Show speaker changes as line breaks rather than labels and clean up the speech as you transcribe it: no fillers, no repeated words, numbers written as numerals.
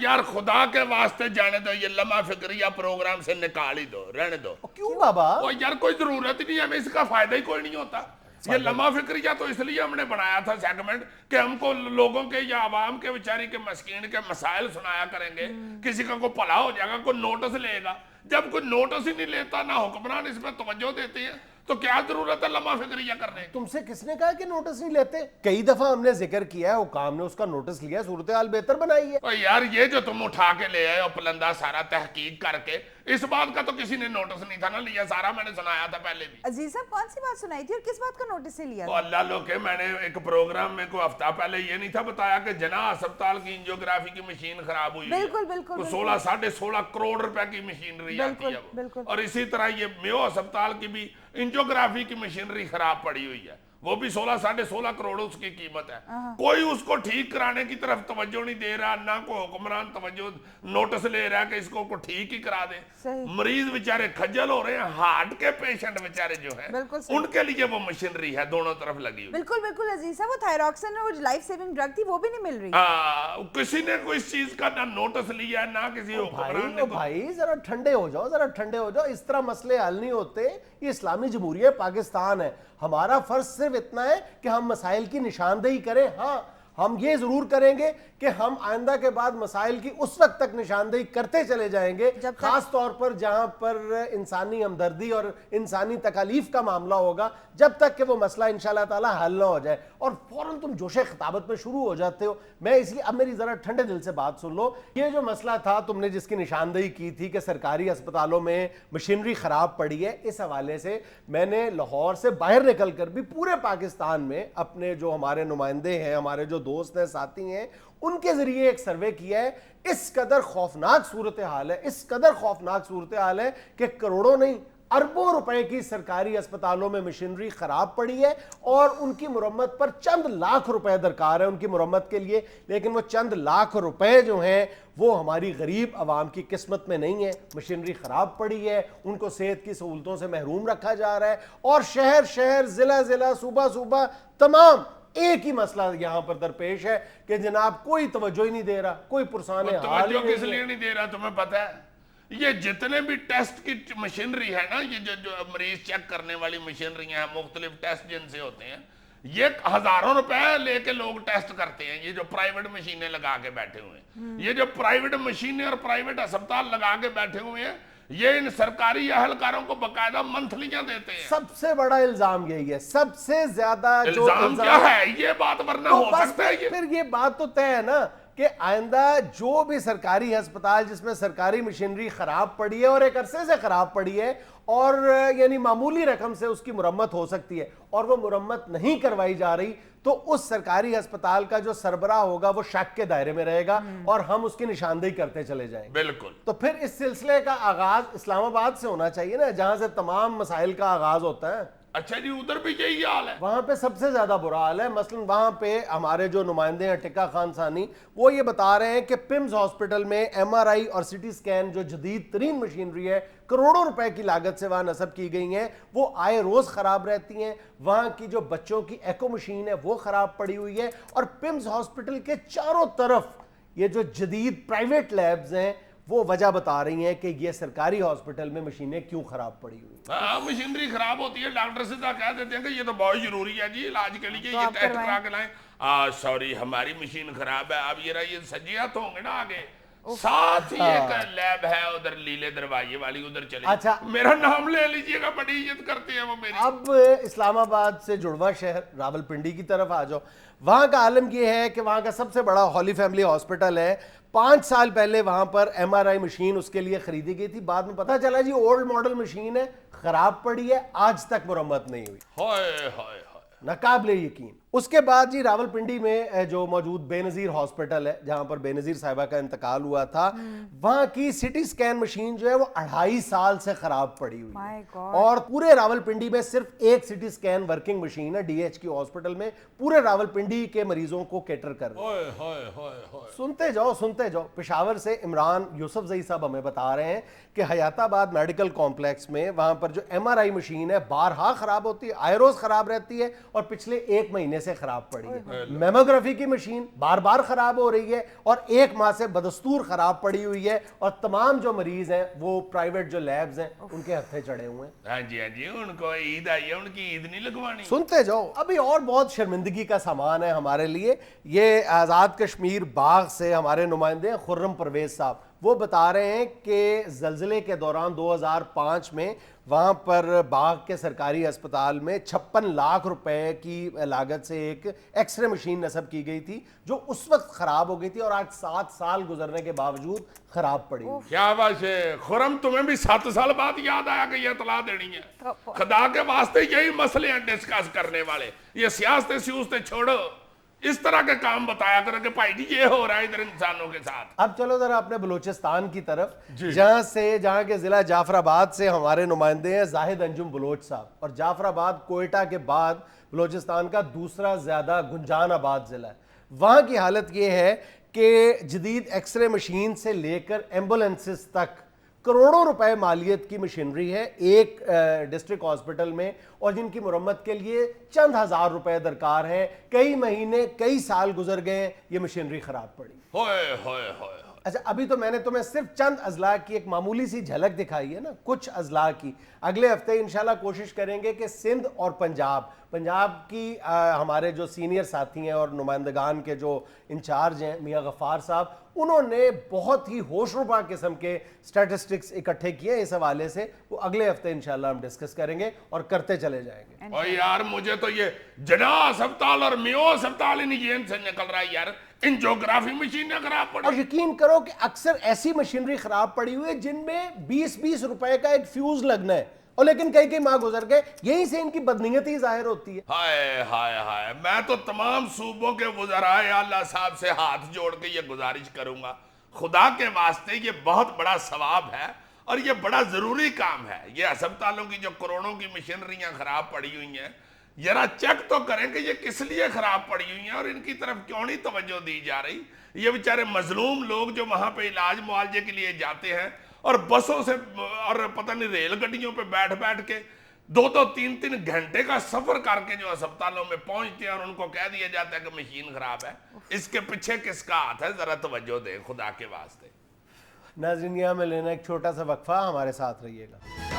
یار خدا کے واسطے جانے دو، یہ لمحہ فکریہ پروگرام سے نکال ہی دو، رہنے دو.
کیوں بابا؟
یار کوئی ضرورت ہی نہیں، ہمیں اس کا فائدہ ہی کوئی نہیں ہوتا. یہ لمحہ فکریہ تو اس لیے ہم نے بنایا تھا سیگمنٹ کہ ہم کو لوگوں کے یا عوام کے بیچاری کے مسکین کے مسائل سنایا کریں گے. کسی کا کوئی بھلا ہو جائے گا، کوئی نوٹس لے گا. جب کوئی نوٹس ہی نہیں لیتا، نہ حکمران اس پہ توجہ دیتے ہیں، تو کیا ضرورت ہے لمحہ فکریہ کرنے کی؟
تم سے کس نے کہا کہ نوٹس نہیں لیتے؟ کئی دفعہ ہم نے ذکر کیا ہے، حکام نے اس کا نوٹس لیا، صورتحال بہتر بنائی ہے.
یار یہ جو تم اٹھا کے لے آئے ہو پلندہ سارا تحقیق کر کے، اس بات کا تو کسی نے نوٹس نہیں تھا نا لیا. سارا میں نے سنایا تھا پہلے بھی.
عزیز صاحب کون سی بات سنائی تھی اور کس بات کا نوٹس سے لیا؟
اللہ لو کہ میں نے ایک پروگرام میں کوئی ہفتہ پہلے یہ نہیں تھا بتایا کہ جناح ہسپتال کی انجیوگرافی کی مشین خراب ہوئی ہے.
بالکل بالکل
16.5 کروڑ روپے کی مشینری آتی ہے وہ. اور اسی طرح یہ میو ہسپتال کی بھی انجیوگرافی کی مشینری خراب پڑی ہوئی ہے، وہ بھی 16.5 کروڑ اس کی قیمت ہے. کوئی اس کو ٹھیک کرانے کی طرف توجہ نہیں دے رہا، نہ کوئی حکمران توجہ نوٹس لے رہا ہے کہ اس کو ٹھیک ہی کرا دیں. مریض بیچارے کھجل ہو رہے ہیں، ہارٹ کے پیشنٹ بیچارے جو ہیں ان کے لیے وہ مشینری ہے دونوں طرف لگی ہوئی.
بالکل بالکل عزیز صاحب، وہ تھائراکسن اور لائف سیونگ ڈرگ تھی وہ بھی نہیں مل رہی.
کسی نے کوئی اس چیز کا نہ نوٹس لیا نہ کسی حکمران نے.
بھائی ذرا ٹھنڈے ہو جاؤ، ذرا ٹھنڈے ہو جاؤ. اس طرح مسئلے حل نہیں ہوتے. یہ اسلامی جمہوریہ پاکستان ہے. ہمارا فرض صرف اتنا ہے کہ ہم مسائل کی نشاندہی کریں. ہاں ہم یہ ضرور کریں گے کہ ہم آئندہ کے بعد مسائل کی اس وقت تک نشاندہی کرتے چلے جائیں گے، خاص طور پر جہاں پر انسانی ہمدردی اور انسانی تکالیف کا معاملہ ہوگا، جب تک کہ وہ مسئلہ انشاءاللہ تعالی حل نہ ہو جائے. اور فوراً تم جوش خطابت میں شروع ہو جاتے ہو. میں اس لیے اب میری ذرا ٹھنڈے دل سے بات سن لو. یہ جو مسئلہ تھا تم نے جس کی نشاندہی کی تھی کہ سرکاری ہسپتالوں میں مشینری خراب پڑی ہے، اس حوالے سے میں نے لاہور سے باہر نکل کر بھی پورے پاکستان میں اپنے جو ہمارے نمائندے ہیں، ہمارے جو دوست ہیں، ساتھی ہیں، ان کے ذریعے ایک سروے کیا ہے. اس قدر خوفناک صورتحال ہے، اس قدر خوفناک صورتحال ہے کہ کروڑوں نہیں اربوں روپے کی سرکاری اسپتالوں میں مشینری خراب پڑی ہے اور ان کی مرمت پر چند لاکھ روپے درکار ہے ان کی مرمت کے لیے. لیکن وہ چند لاکھ روپے جو ہیں وہ ہماری غریب عوام کی قسمت میں نہیں ہے. مشینری خراب پڑی ہے، ان کو صحت کی سہولتوں سے محروم رکھا جا رہا ہے، اور شہر شہر، ضلع ضلع، صوبہ صوبہ تمام ایک ہی مسئلہ یہاں پر درپیش ہے کہ جناب کوئی توجہ ہی نہیں دے رہا، کوئی پرسان حال
توجہ کس لیے نہیں دے رہا تمہیں پتہ ہے؟ یہ جتنے بھی ٹیسٹ کی مشینری ہے نا، یہ جو مریض چیک کرنے والی مشینری ہیں، مختلف ٹیسٹ جن سے ہوتے ہیں، یہ ہزاروں روپے لے کے لوگ ٹیسٹ کرتے ہیں. یہ جو پرائیویٹ مشینیں لگا کے بیٹھے ہوئے ہیں، یہ جو پرائیویٹ مشینیں اور پرائیویٹ ہسپتال لگا کے بیٹھے ہوئے ہیں، یہ ان سرکاری اہلکاروں کو باقاعدہ منتھلیاں دیتے ہیں.
سب سے بڑا الزام یہی ہے، سب سے زیادہ جو
الزام کیا ہے یہ بات ورنہ ہو سکتا ہے.
پھر یہ بات تو طے ہے نا کہ آئندہ جو بھی سرکاری ہسپتال جس میں سرکاری مشینری خراب پڑی ہے اور ایک عرصے سے خراب پڑی ہے اور یعنی معمولی رقم سے اس کی مرمت ہو سکتی ہے اور وہ مرمت نہیں کروائی جا رہی، تو اس سرکاری ہسپتال کا جو سربراہ ہوگا وہ شک کے دائرے میں رہے گا اور ہم اس کی نشاندہی کرتے چلے جائیں گے.
بالکل.
تو پھر اس سلسلے کا آغاز اسلام آباد سے ہونا چاہیے نا، جہاں سے تمام مسائل کا آغاز ہوتا ہے.
اچھا جی، ادھر بھی یہی حال ہے؟
وہاں پہ سب سے زیادہ برا حال ہے. مثلا وہاں پہ ہمارے جو نمائندے ہیں ٹکا خان ثانی، وہ یہ بتا رہے ہیں کہ پمز ہاسپٹل میں ایم آر آئی اور سی ٹی سکین جو جدید ترین مشینری ہے، کروڑوں روپے کی لاگت سے وہاں نصب کی گئی ہیں، وہ آئے روز خراب رہتی ہیں. وہاں کی جو بچوں کی ایکو مشین ہے وہ خراب پڑی ہوئی ہے. اور پمز ہاسپٹل کے چاروں طرف یہ جو جدید پرائیویٹ لیبز ہیں وہ وجہ بتا رہی ہیں کہ یہ سرکاری ہاسپٹل میں مشینیں کیوں خراب پڑی ہوئی.
ہاں مشینری خراب ہوتی ہے، ڈاکٹر سیدھا کہہ دیتے ہیں کہ یہ تو بہت ضروری ہے جی علاج کے لیے، یہ ٹیسٹ کرا کے لائیں. سوری ہماری مشین خراب ہے. اب یہ سجیات ہوں گے نا آگے، ساتھ ہی ایک لیب ہے ادھر لیلے دروازے والی، ادھر چلے.
اچھا
میرا نام لے لیجئے گا، بڑی عزت کرتے ہیں وہ میری.
اب اسلام آباد سے جڑواں شہر راولپنڈی کی طرف آ جاؤ. وہاں کا عالم یہ ہے کہ وہاں کا سب سے بڑا ہولی فیملی ہاسپٹل ہے. 5 سال پہلے وہاں پر ایم آر آئی مشین اس کے لیے خریدی گئی تھی. بعد میں پتا چلا جی اولڈ ماڈل مشین ہے، خراب پڑی ہے، آج تک مرمت نہیں ہوئی.
ہائے ہائے
ناقابل یقین. اس کے بعد جی راولپنڈی میں جو موجود بے نظیر ہاسپٹل ہے جہاں پر بے نظیر صاحبہ کا انتقال ہوا تھا، وہاں کی سی ٹی سکین مشین جو ہے وہ 2.5 سال سے خراب پڑی ہوئی ہے. اور پورے راولپنڈی میں صرف ایک C T scan working machine ہے ڈی ایچ کی ہاسپٹل میں، پورے راولپنڈی کے مریضوں کو کیٹر کر رہی ہے. سنتے جاؤ. پشاور سے عمران یوسف زئی صاحب ہمیں بتا رہے ہیں کہ حیات آباد میڈیکل کمپلیکس میں وہاں پر جو ایم آر آئی مشین ہے بارہا خراب ہوتی ہے، آئے روز خراب رہتی ہے اور پچھلے 1 مہینے سے خراب پڑی ہے. میموگرافی کی مشین بار بار خراب ہو رہی ہے اور 1 ماہ سے بدستور خراب پڑی ہوئی ہے, اور تمام جو مریض ہیں وہ پرائیویٹ جو لیبز ہیں ان کے ہتھے چڑھے ہوئے ہیں.
ہاں جی ان کو عید آئی ہے, ان کی عید نہیں لگوانی.
سنتے جاؤ. ابھی اور بہت شرمندگی کا سامان ہے ہمارے لیے. یہ آزاد کشمیر باغ سے ہمارے نمائندے خرم پرویز صاحب, وہ بتا رہے ہیں کہ زلزلے کے دوران 2005 میں وہاں پر باغ کے سرکاری اسپتال میں 56 لاکھ روپے کی لاگت سے ایک ایکس رے مشین نصب کی گئی تھی, جو اس وقت خراب ہو گئی تھی اور آج 7 سال گزرنے کے باوجود خراب پڑی.
کیا بات ہے خرم, تمہیں بھی 7 سال بعد یاد آیا کہ یہ اطلاع دینی ہے. خدا کے واسطے یہی مسئلے ہیں ڈسکس کرنے والے. یہ سیاستیں سیوستیں چھوڑو, اس طرح کے کام بتایا کرو کہ بھائی جی یہ ہو رہا ہے ادھر انسانوں کے ساتھ.
اب چلو ذرا اپنے بلوچستان کی طرف, جہاں کے ضلع جعفر آباد سے ہمارے نمائندے ہیں زاہد انجم بلوچ صاحب, اور جعفر آباد کوئٹہ کے بعد بلوچستان کا دوسرا زیادہ گنجان آباد ضلع ہے. وہاں کی حالت یہ ہے کہ جدید ایکس رے مشین سے لے کر ایمبولینسز تک کروڑوں روپے مالیت کی مشینری ہے ایک ڈسٹرکٹ ہاسپٹل میں, اور جن کی مرمت کے لیے چند ہزار روپے درکار ہیں. کئی مہینے کئی سال گزر گئے, یہ مشینری خراب پڑی.
ہوئے ہوئے ہوئے.
اچھا, ابھی تو میں نے تمہیں صرف چند اضلاع کی ایک معمولی سی جھلک دکھائی ہے نا, کچھ اضلاع کی. اگلے ہفتے انشاءاللہ کوشش کریں گے کہ سندھ اور پنجاب کی ہمارے جو سینئر ساتھی ہیں اور نمائندگان کے جو انچارج ہیں میاں غفار صاحب, انہوں نے بہت ہی ہوش ربا قسم کے سٹیٹسٹکس اکٹھے کیے اس حوالے سے. وہ اگلے ہفتے انشاءاللہ ہم ڈسکس کریں گے اور کرتے چلے جائیں گے.
اور یار مجھے تو یہ جناح اسپتال اور میو اسپتال انہیں سے نکل رہا ہے یار, انجیوگرافی مشینیں خراب پڑی.
اور یقین کرو کہ اکثر ایسی مشینری خراب پڑی ہوئی ہے جن میں 20-20 روپے کا ایک فیوز لگنا ہے, اور لیکن کئی ماہ گزر گئے. یہیں سے ان کی بدنیتی ظاہر ہوتی ہے.
ہائے ہائے ہائے, میں تو تمام صوبوں کے وزرائے اعلیٰ صاحب سے ہاتھ جوڑ کے یہ گزارش کروں گا, خدا کے واسطے یہ بہت بڑا ثواب ہے اور یہ بڑا ضروری کام ہے. یہ اسپتالوں کی جو کروڑوں کی مشینریاں خراب پڑی ہوئی ہیں, ذرا چیک تو کریں کہ یہ کس لیے خراب پڑی ہوئی ہیں اور ان کی طرف کیوں نہیں توجہ دی جا رہی. یہ بیچارے مظلوم لوگ جو وہاں پہ علاج معالجے کے لیے جاتے ہیں اور بسوں سے اور پتہ نہیں ریل گاڑیوں پہ بیٹھ کے 2-3 گھنٹے کا سفر کر کے جو اسپتالوں میں پہنچتے ہیں اور ان کو کہہ دیا جاتا ہے کہ مشین خراب ہے. اس کے پیچھے کس کا ہاتھ ہے, ذرا توجہ دیں خدا کے واسطے.
ناظرین, یہاں میں لینا ایک چھوٹا سا وقفہ, ہمارے ساتھ رہیے گا.